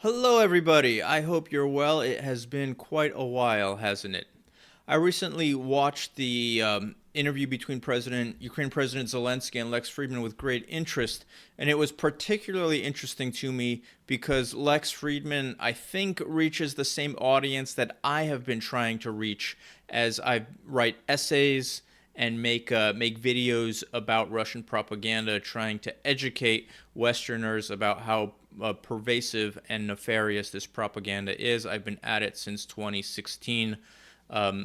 Hello, everybody. I hope you're well. It has been quite a while, hasn't it? I recently watched the interview between Ukraine President Zelensky and Lex Fridman with great interest, and it was particularly interesting to me because Lex Fridman, I think, reaches the same audience that I have been trying to reach as I write essays and make videos about Russian propaganda, trying to educate Westerners about how pervasive and nefarious this propaganda is. I've been at it since 2016,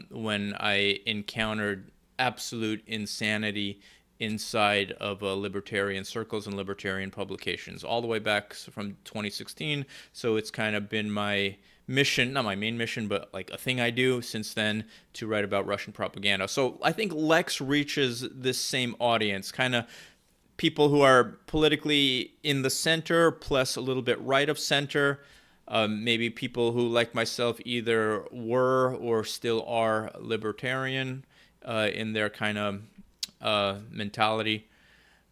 when I encountered absolute insanity inside of libertarian circles and libertarian publications, all the way back from 2016. So it's kind of been my mission, not my main mission, but like a thing I do since then to write about Russian propaganda. So I think Lex reaches this same audience, kind of people who are politically in the center plus a little bit right of center. Maybe people who, like myself, either were or still are libertarian in their kind of mentality.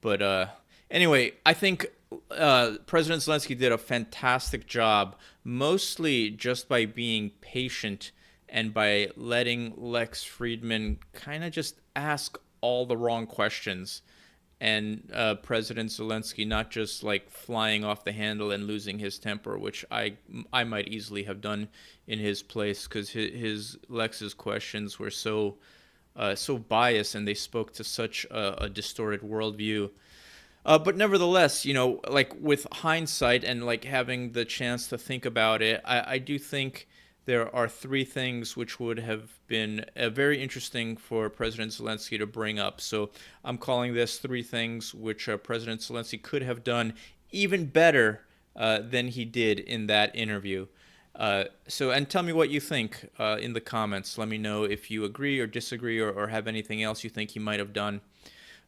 But anyway, I think President Zelensky did a fantastic job, mostly just by being patient and by letting Lex Fridman kind of just ask all the wrong questions. And President Zelensky not just like flying off the handle and losing his temper, which I might easily have done in his place, because his Lex's questions were so biased and they spoke to such a distorted worldview. But nevertheless, like with hindsight and like having the chance to think about it, I do think there are three things which would have been very interesting for President Zelensky to bring up. So I'm calling this three things which President Zelensky could have done even better than he did in that interview. And tell me what you think in the comments. Let me know if you agree or disagree, or have anything else you think he might have done.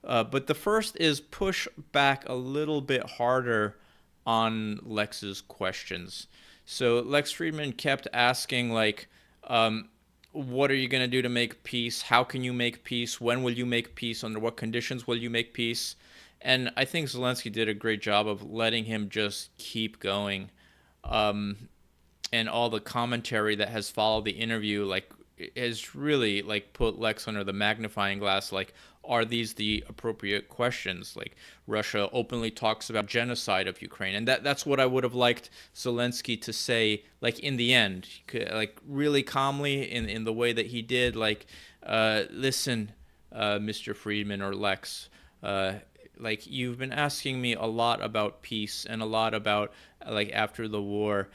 But the first is push back a little bit harder on Lex's questions. So Lex Fridman kept asking, like, what are you going to do to make peace? How can you make peace? When will you make peace? Under what conditions will you make peace? And I think Zelensky did a great job of letting him just keep going. And all the commentary that has followed the interview, like, has really like put Lex under the magnifying glass. Like, are these the appropriate questions? Like, Russia openly talks about genocide of Ukraine, and that's what I would have liked Zelensky to say, like, in the end, like really calmly, in the way that he did, like, listen, Mr. Fridman or Lex, like, you've been asking me a lot about peace and a lot about, like, after the war.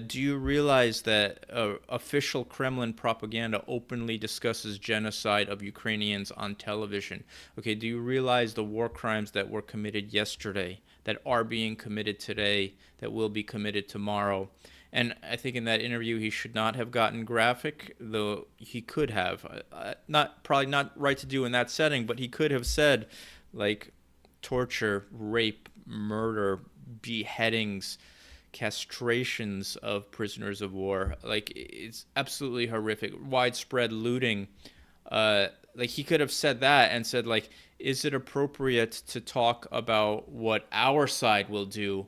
Do you realize that official Kremlin propaganda openly discusses genocide of Ukrainians on television? Okay, do you realize the war crimes that were committed yesterday, that are being committed today, that will be committed tomorrow? And I think in that interview he should not have gotten graphic, though he could have. Probably not right to do in that setting, but he could have said, like, torture, rape, murder, beheadings, castrations of prisoners of war. Like, it's absolutely horrific. Widespread looting. Like, he could have said that and said, like, is it appropriate to talk about what our side will do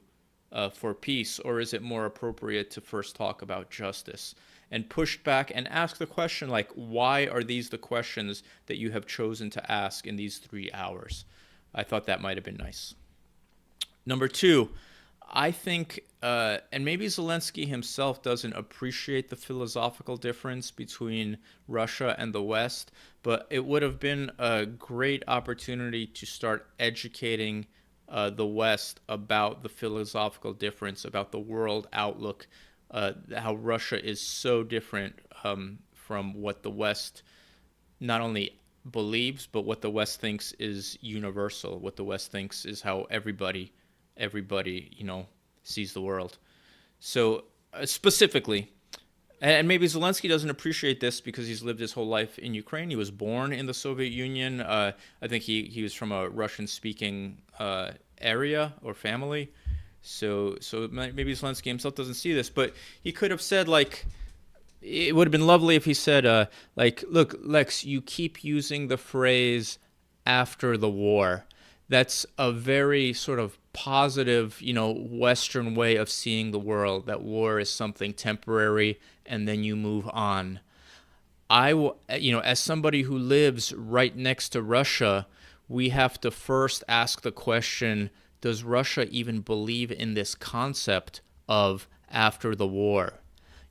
for peace, or is it more appropriate to first talk about justice? And pushed back and asked the question, like, why are these the questions that you have chosen to ask in these 3 hours? I thought that might have been nice. Number two, I think, and maybe Zelensky himself doesn't appreciate the philosophical difference between Russia and the West, but it would have been a great opportunity to start educating the West about the philosophical difference, about the world outlook, how Russia is so different from what the West not only believes, but what the West thinks is universal, what the West thinks is how everybody, sees the world. So specifically, and maybe Zelensky doesn't appreciate this because he's lived his whole life in Ukraine. He was born in the Soviet Union. I think he was from a Russian-speaking area or family. So maybe Zelensky himself doesn't see this, but he could have said, like, it would have been lovely if he said, like, look, Lex, you keep using the phrase after the war. That's a very sort of positive, Western way of seeing the world, that war is something temporary and then you move on. As somebody who lives right next to Russia, we have to first ask the question, does Russia even believe in this concept of after the war?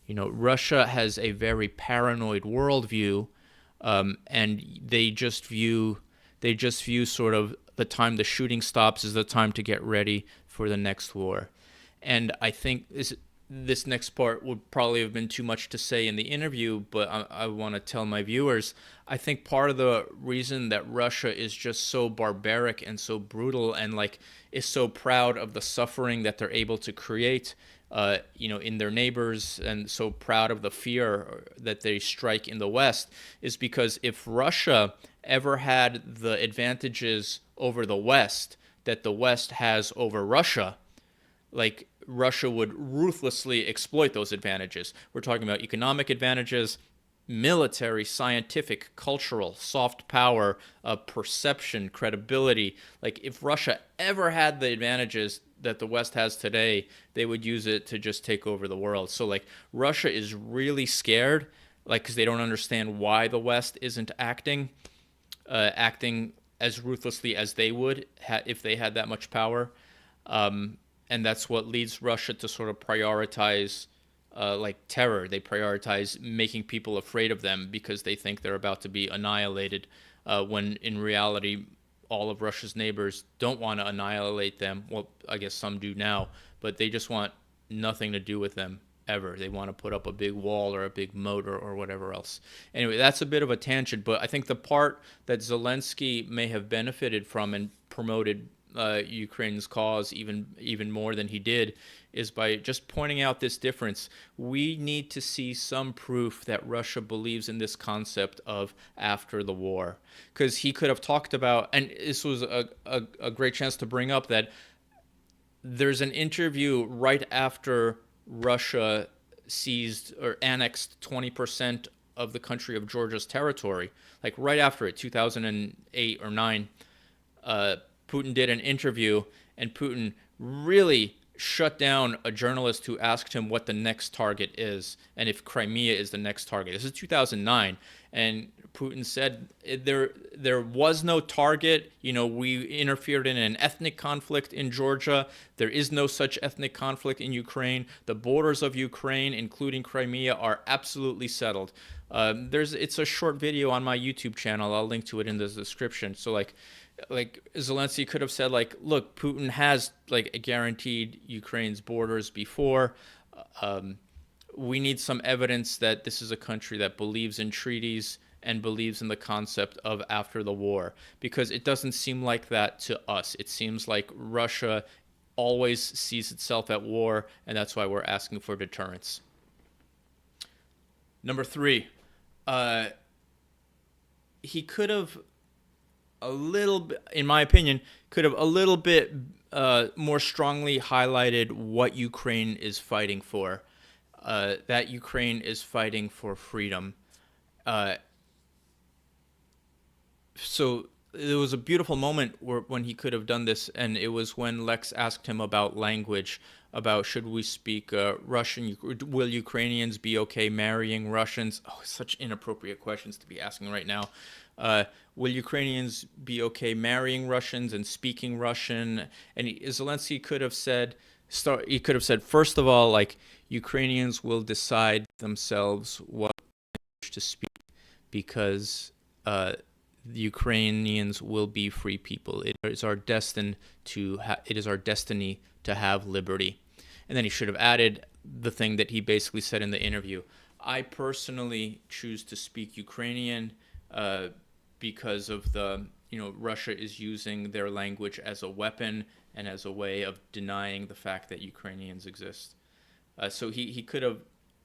Russia has a very paranoid worldview, and they just view sort of the time the shooting stops is the time to get ready for the next war. And I think this next part would probably have been too much to say in the interview, but I want to tell my viewers, I think part of the reason that Russia is just so barbaric and so brutal and like is so proud of the suffering that they're able to create, in their neighbors, and so proud of the fear that they strike in the West, is because if Russia ever had the advantages over the West that the West has over Russia, like Russia would ruthlessly exploit those advantages. We're talking about economic advantages, military, scientific, cultural, soft power, perception, credibility. Like if Russia ever had the advantages that the West has today, they would use it to just take over the world. So like Russia is really scared, like because they don't understand why the West isn't acting as ruthlessly as they would if they had that much power. And that's what leads Russia to sort of prioritize like terror. They prioritize making people afraid of them because they think they're about to be annihilated, when in reality, all of Russia's neighbors don't want to annihilate them. Well, I guess some do now, but they just want nothing to do with them ever. They want to put up a big wall or a big moat or whatever else. Anyway, that's a bit of a tangent, but I think the part that Zelensky may have benefited from and promoted Ukraine's cause even more than he did is by just pointing out this difference. We need to see some proof that Russia believes in this concept of after the war, because he could have talked about, and this was a great chance to bring up that there's an interview right after Russia seized or annexed 20% of the country of Georgia's territory, like right after it, 2008 or 9. Putin did an interview, and Putin really shut down a journalist who asked him what the next target is and if Crimea is the next target. This is 2009, and Putin said there was no target. We interfered in an ethnic conflict in Georgia. There is no such ethnic conflict in Ukraine. The borders of Ukraine, including Crimea, are absolutely settled. It's a short video on my YouTube channel. I'll link to it in the description. So like Zelensky could have said, like, look, Putin has like guaranteed Ukraine's borders before. We need some evidence that this is a country that believes in treaties and believes in the concept of after the war, because it doesn't seem like that to us. It seems like Russia always sees itself at war, and that's why we're asking for deterrence. Number 3, he could have a little bit, in my opinion, could have a little bit more strongly highlighted what Ukraine is fighting for. That Ukraine is fighting for freedom. So there was a beautiful moment when he could have done this, and it was when Lex asked him about language, about should we speak Russian? Will Ukrainians be okay marrying Russians? Oh, such inappropriate questions to be asking right now. Will Ukrainians be okay marrying Russians and speaking Russian? And Zelensky could have said, first of all, like, Ukrainians will decide themselves what language to speak, because the Ukrainians will be free people. It is our destiny to have liberty. And then he should have added the thing that he basically said in the interview. I personally choose to speak Ukrainian because of Russia is using their language as a weapon and as a way of denying the fact that Ukrainians exist. So he could have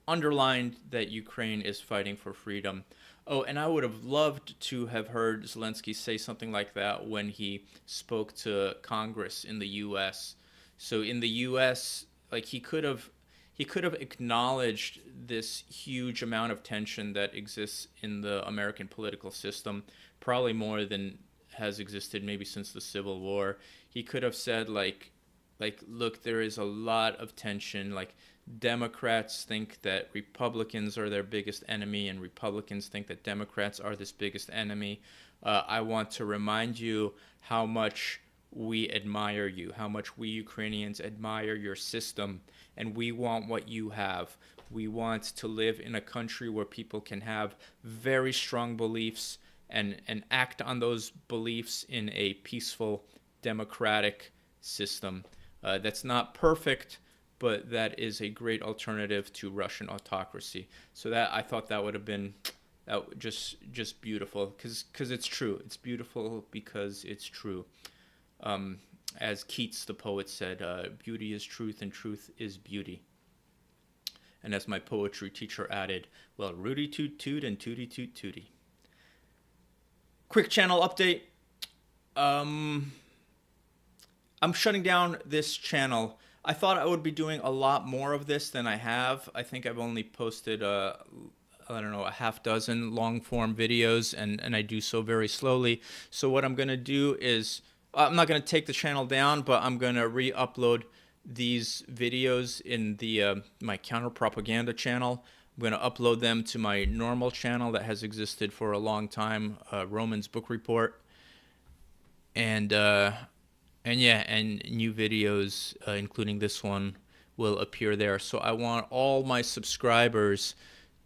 underlined that Ukraine is fighting for freedom. Oh, and I would have loved to have heard Zelensky say something like that when he spoke to Congress in the U.S. So in the U.S., like, he could have acknowledged this huge amount of tension that exists in the American political system, probably more than has existed maybe since the Civil War. He could have said look, there is a lot of tension. Like, Democrats think that Republicans are their biggest enemy, and Republicans think that Democrats are this biggest enemy. I want to remind you how much we admire you, how much we Ukrainians admire your system, and we want what you have. We want to live in a country where people can have very strong beliefs and act on those beliefs in a peaceful, democratic system. That's not perfect, but that is a great alternative to Russian autocracy. So that, I thought that would have been just beautiful, because it's true. It's beautiful because it's true. As Keats the poet said, beauty is truth and truth is beauty. And as my poetry teacher added, well, Rudy toot toot and tooty toot tooty. Quick channel update. I'm shutting down this channel. I thought I would be doing a lot more of this than I have. I think I've only posted I don't know, a half dozen long form videos, and I do so very slowly. So what I'm going to do is, I'm not going to take the channel down, but I'm going to re-upload these videos in the my counter-propaganda channel. I'm going to upload them to my normal channel that has existed for a long time, Roman's Book Report. And yeah, and new videos, including this one, will appear there. So I want all my subscribers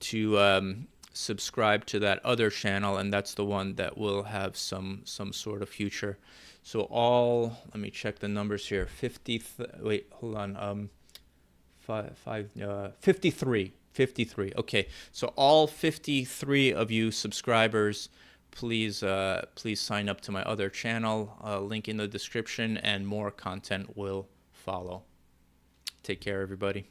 to subscribe to that other channel, and that's the one that will have some sort of future. So all, let me check the numbers here. 53. Okay, so all 53 of you subscribers, please sign up to my other channel. Link in the description, and more content will follow. Take care, everybody.